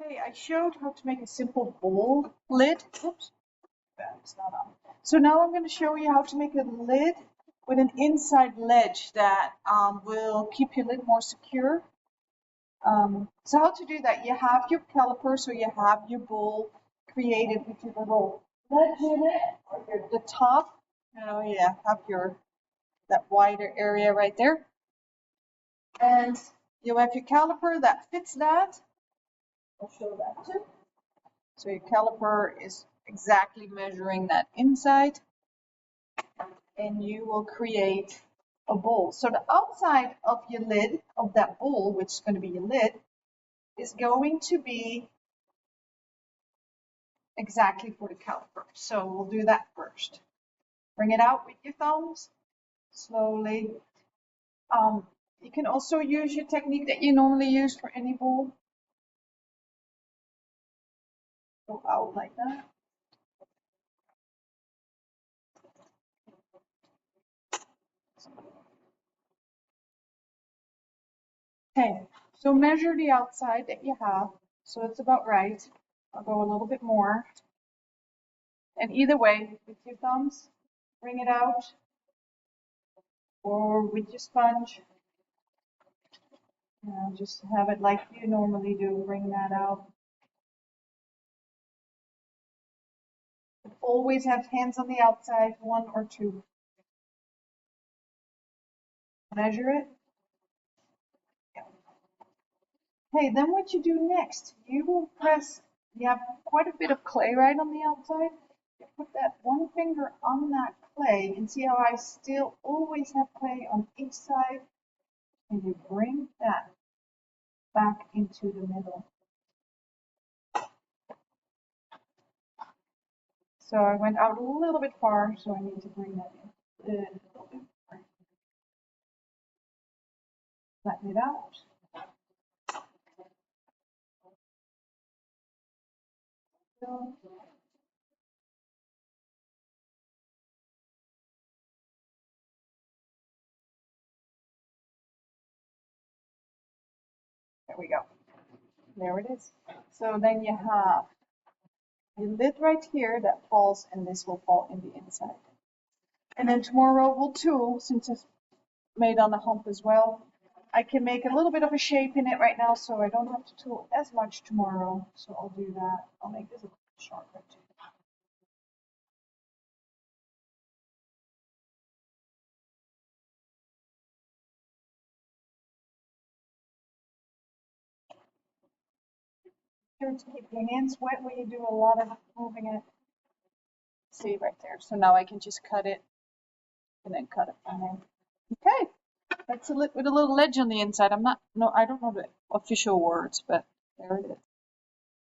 Okay, I showed how to make a simple bowl lid. Oops, that's not on. So now I'm going to show you how to make a lid with an inside ledge that will keep your lid more secure. So how to do that? You have your caliper, so you have your bowl created with your little ledge in it, or the top. You have that wider area right there, and you have your caliper that fits that. I'll show that too. So your caliper is exactly measuring that inside, and you will create a bowl. So the outside of your lid, of that bowl, which is going to be your lid, is going to be exactly for the caliper. So we'll do that first. Bring it out with your thumbs, slowly. You can also use your technique that you normally use for any bowl. Go out like that. Okay, so measure the outside that you have. So it's about right. I'll go a little bit more. And either way, with your thumbs, bring it out, or with your sponge. Just have it like you normally do, bring that out. But always have hands on the outside, 1 or 2. Measure it. Okay, then what you do next, you will press, you have quite a bit of clay right on the outside. You put that one finger on that clay, and see how I still always have clay on each side, and you bring that back into the middle. So I went out a little bit far, so I need to bring that in a little bit more. Flatten it out. There we go. There it is. So then you have your lid right here that falls, and this will fall in the inside. And then tomorrow we'll tool, since it's made on the hump as well. I can make a little bit of a shape in it right now, so I don't have to tool as much tomorrow. So I'll do that. I'll make this a little sharper too. Sure to keep your hands wet when you do a lot of moving it. See right there. So now I can just cut it and then cut it from there. Okay, that's a lid with a little ledge on the inside. I don't know the official words, but there it is.